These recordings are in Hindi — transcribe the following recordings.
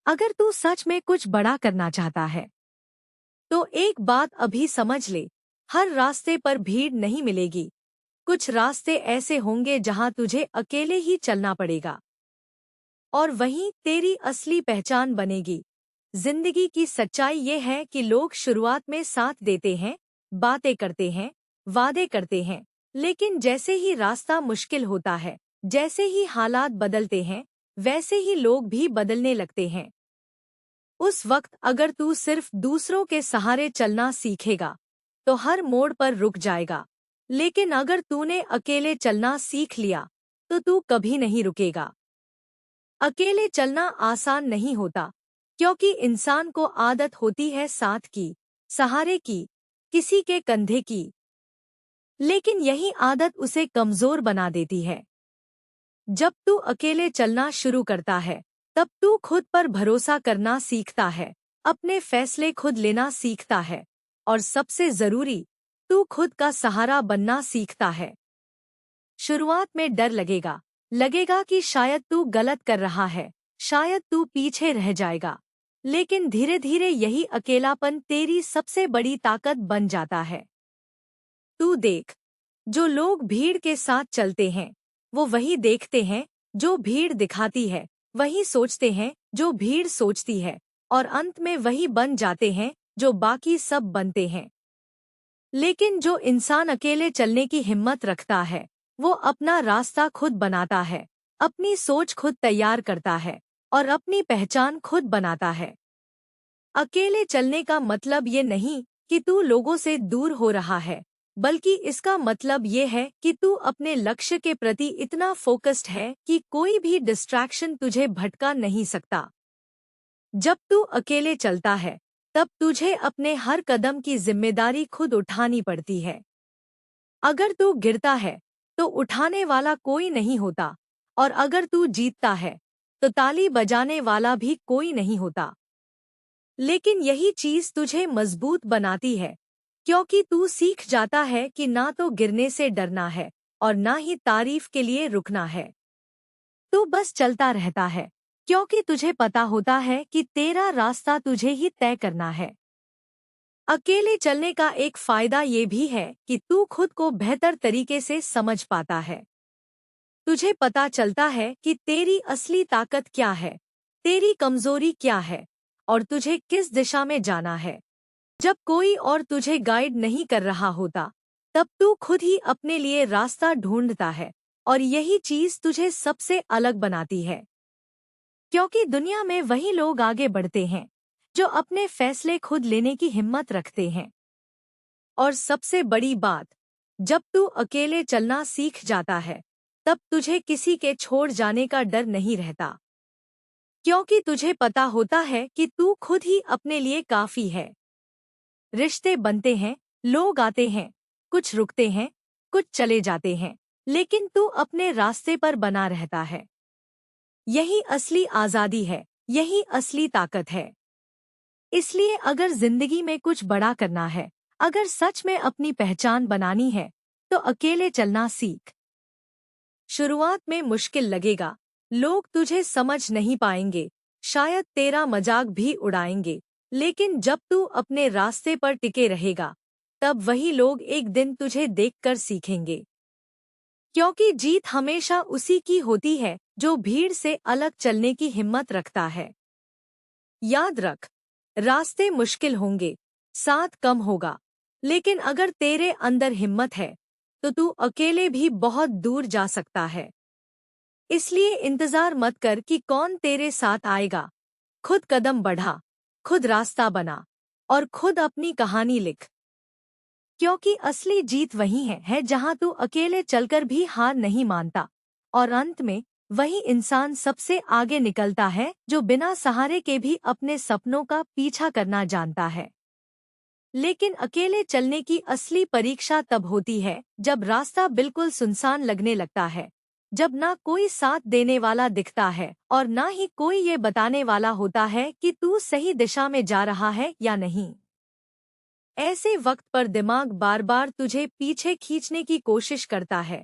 अगर तू सच में कुछ बड़ा करना चाहता है तो एक बात अभी समझ ले, हर रास्ते पर भीड़ नहीं मिलेगी। कुछ रास्ते ऐसे होंगे जहां तुझे अकेले ही चलना पड़ेगा और वहीं तेरी असली पहचान बनेगी। जिंदगी की सच्चाई ये है कि लोग शुरुआत में साथ देते हैं, बातें करते हैं, वादे करते हैं, लेकिन जैसे ही रास्ता मुश्किल होता है, जैसे ही हालात बदलते हैं, वैसे ही लोग भी बदलने लगते हैं। उस वक्त अगर तू सिर्फ दूसरों के सहारे चलना सीखेगा तो हर मोड़ पर रुक जाएगा, लेकिन अगर तूने अकेले चलना सीख लिया तो तू कभी नहीं रुकेगा। अकेले चलना आसान नहीं होता, क्योंकि इंसान को आदत होती है साथ की, सहारे की, किसी के कंधे की। लेकिन यही आदत उसे कमजोर बना देती है। जब तू अकेले चलना शुरू करता है तब तू खुद पर भरोसा करना सीखता है, अपने फैसले खुद लेना सीखता है और सबसे जरूरी, तू खुद का सहारा बनना सीखता है। शुरुआत में डर लगेगा, लगेगा कि शायद तू गलत कर रहा है, शायद तू पीछे रह जाएगा, लेकिन धीरे धीरे यही अकेलापन तेरी सबसे बड़ी ताकत बन जाता है। तू देख, जो लोग भीड़ के साथ चलते हैं वो वही देखते हैं जो भीड़ दिखाती है, वही सोचते हैं जो भीड़ सोचती है, और अंत में वही बन जाते हैं जो बाकी सब बनते हैं। लेकिन जो इंसान अकेले चलने की हिम्मत रखता है वो अपना रास्ता खुद बनाता है, अपनी सोच खुद तैयार करता है और अपनी पहचान खुद बनाता है। अकेले चलने का मतलब ये नहीं कि तू लोगों से दूर हो रहा है, बल्कि इसका मतलब ये है कि तू अपने लक्ष्य के प्रति इतना फोकस्ड है कि कोई भी डिस्ट्रैक्शन तुझे भटका नहीं सकता। जब तू अकेले चलता है तब तुझे अपने हर कदम की जिम्मेदारी खुद उठानी पड़ती है। अगर तू गिरता है तो उठाने वाला कोई नहीं होता, और अगर तू जीतता है तो ताली बजाने वाला भी कोई नहीं होता। लेकिन यही चीज तुझे मजबूत बनाती है, क्योंकि तू सीख जाता है कि ना तो गिरने से डरना है और ना ही तारीफ के लिए रुकना है। तू बस चलता रहता है, क्योंकि तुझे पता होता है कि तेरा रास्ता तुझे ही तय करना है। अकेले चलने का एक फायदा ये भी है कि तू खुद को बेहतर तरीके से समझ पाता है। तुझे पता चलता है कि तेरी असली ताकत क्या है, तेरी कमजोरी क्या है और तुझे किस दिशा में जाना है। जब कोई और तुझे गाइड नहीं कर रहा होता तब तू खुद ही अपने लिए रास्ता ढूंढता है, और यही चीज तुझे सबसे अलग बनाती है। क्योंकि दुनिया में वही लोग आगे बढ़ते हैं जो अपने फैसले खुद लेने की हिम्मत रखते हैं। और सबसे बड़ी बात, जब तू अकेले चलना सीख जाता है तब तुझे किसी के छोड़ जाने का डर नहीं रहता, क्योंकि तुझे पता होता है कि तू खुद ही अपने लिए काफी है। रिश्ते बनते हैं, लोग आते हैं, कुछ रुकते हैं, कुछ चले जाते हैं, लेकिन तू अपने रास्ते पर बना रहता है। यही असली आजादी है, यही असली ताकत है। इसलिए अगर जिंदगी में कुछ बड़ा करना है, अगर सच में अपनी पहचान बनानी है, तो अकेले चलना सीख। शुरुआत में मुश्किल लगेगा, लोग तुझे समझ नहीं पाएंगे, शायद तेरा मजाक भी उड़ाएंगे, लेकिन जब तू अपने रास्ते पर टिके रहेगा तब वही लोग एक दिन तुझे देखकर सीखेंगे। क्योंकि जीत हमेशा उसी की होती है जो भीड़ से अलग चलने की हिम्मत रखता है। याद रख, रास्ते मुश्किल होंगे, साथ कम होगा, लेकिन अगर तेरे अंदर हिम्मत है तो तू अकेले भी बहुत दूर जा सकता है। इसलिए इंतजार मत कर कि कौन तेरे साथ आएगा। खुद कदम बढ़ा, खुद रास्ता बना और खुद अपनी कहानी लिख। क्योंकि असली जीत वही है जहां तू अकेले चलकर भी हार नहीं मानता, और अंत में वही इंसान सबसे आगे निकलता है जो बिना सहारे के भी अपने सपनों का पीछा करना जानता है। लेकिन अकेले चलने की असली परीक्षा तब होती है जब रास्ता बिल्कुल सुनसान लगने लगता है, जब ना कोई साथ देने वाला दिखता है और ना ही कोई ये बताने वाला होता है कि तू सही दिशा में जा रहा है या नहीं। ऐसे वक्त पर दिमाग बार बार तुझे पीछे खींचने की कोशिश करता है,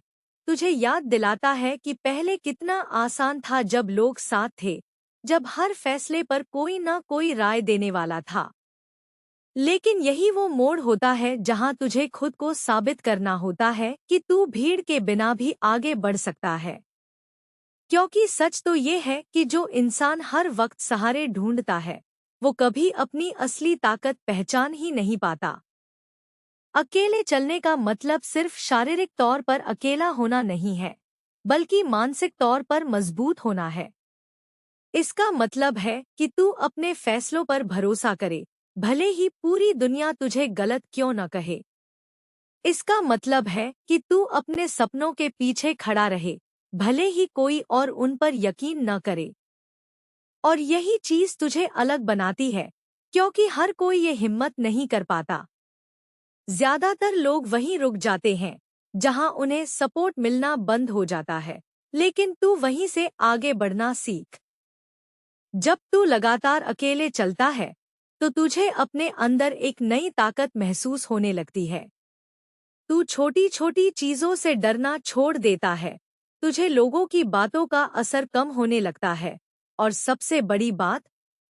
तुझे याद दिलाता है कि पहले कितना आसान था जब लोग साथ थे, जब हर फैसले पर कोई न कोई राय देने वाला था। लेकिन यही वो मोड़ होता है जहां तुझे खुद को साबित करना होता है कि तू भीड़ के बिना भी आगे बढ़ सकता है। क्योंकि सच तो ये है कि जो इंसान हर वक्त सहारे ढूंढता है, वो कभी अपनी असली ताकत पहचान ही नहीं पाता। अकेले चलने का मतलब सिर्फ शारीरिक तौर पर अकेला होना नहीं है, बल्कि मानसिक तौर पर मजबूत होना है। इसका मतलब है कि तू अपने फैसलों पर भरोसा करे, भले ही पूरी दुनिया तुझे गलत क्यों न कहे। इसका मतलब है कि तू अपने सपनों के पीछे खड़ा रहे, भले ही कोई और उन पर यकीन न करे। और यही चीज तुझे अलग बनाती है, क्योंकि हर कोई ये हिम्मत नहीं कर पाता। ज्यादातर लोग वहीं रुक जाते हैं जहां उन्हें सपोर्ट मिलना बंद हो जाता है, लेकिन तू वहीं से आगे बढ़ना सीख। जब तू लगातार अकेले चलता है, तो तुझे अपने अंदर एक नई ताकत महसूस होने लगती है। तू छोटी छोटी चीजों से डरना छोड़ देता है, तुझे लोगों की बातों का असर कम होने लगता है, और सबसे बड़ी बात,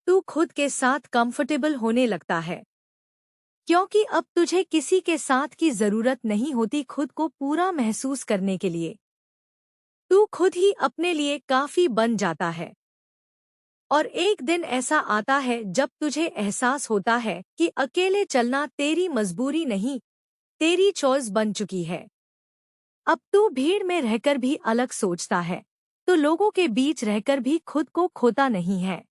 तू खुद के साथ कंफर्टेबल होने लगता है। क्योंकि अब तुझे किसी के साथ की जरूरत नहीं होती खुद को पूरा महसूस करने के लिए। तू खुद ही अपने लिए काफी बन जाता है। और एक दिन ऐसा आता है जब तुझे एहसास होता है कि अकेले चलना तेरी मजबूरी नहीं, तेरी चॉइस बन चुकी है। अब तू भीड़ में रहकर भी अलग सोचता है, तो लोगों के बीच रहकर भी खुद को खोता नहीं है।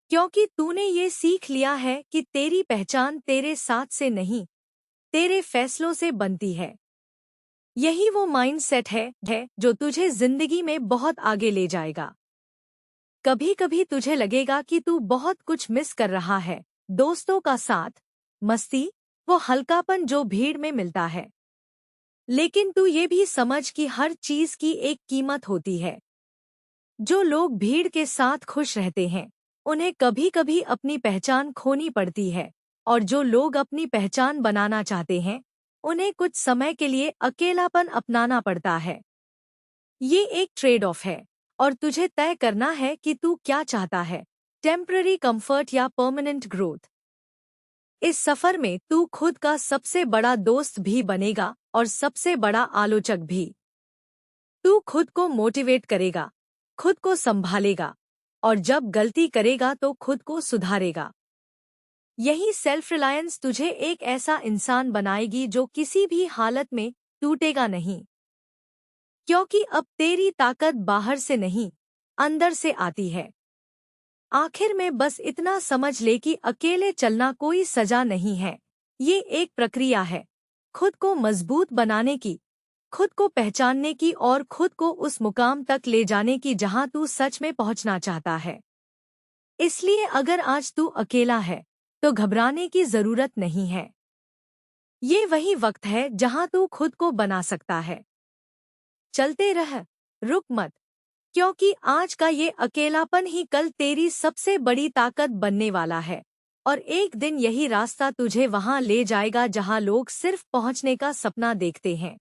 क्योंकि तूने ये सीख लिया है कि तेरी पहचान तेरे साथ से नहीं, तेरे फैसलों से बनती है। यही वो माइंडसेट है जो तुझे जिंदगी में बहुत आगे ले जाएगा। कभी कभी तुझे लगेगा कि तू बहुत कुछ मिस कर रहा है, दोस्तों का साथ, मस्ती, वो हल्कापन जो भीड़ में मिलता है। लेकिन तू ये भी समझ कि हर चीज की एक कीमत होती है। जो लोग भीड़ के साथ खुश रहते हैं, उन्हें कभी कभी अपनी पहचान खोनी पड़ती है, और जो लोग अपनी पहचान बनाना चाहते हैं, उन्हें कुछ समय के लिए अकेलापन अपनाना पड़ता है। ये एक ट्रेड ऑफ है, और तुझे तय करना है कि तू क्या चाहता है, टेम्पररी कंफर्ट या परमानेंट ग्रोथ। इस सफर में तू खुद का सबसे बड़ा दोस्त भी बनेगा और सबसे बड़ा आलोचक भी। तू खुद को मोटिवेट करेगा, खुद को संभालेगा, और जब गलती करेगा तो खुद को सुधारेगा। यही सेल्फ रिलायंस तुझे एक ऐसा इंसान बनाएगी जो किसी भी हालत में टूटेगा नहीं। क्योंकि अब तेरी ताकत बाहर से नहीं, अंदर से आती है। आखिर में बस इतना समझ ले कि अकेले चलना कोई सजा नहीं है, ये एक प्रक्रिया है, खुद को मजबूत बनाने की, खुद को पहचानने की और खुद को उस मुकाम तक ले जाने की जहां तू सच में पहुंचना चाहता है। इसलिए अगर आज तू अकेला है, तो घबराने की जरूरत नहीं है। ये वही वक्त है जहां तू खुद को बना सकता है। चलते रह, रुक मत, क्योंकि आज का ये अकेलापन ही कल तेरी सबसे बड़ी ताकत बनने वाला है। और एक दिन यही रास्ता तुझे वहां ले जाएगा जहां लोग सिर्फ पहुंचने का सपना देखते हैं।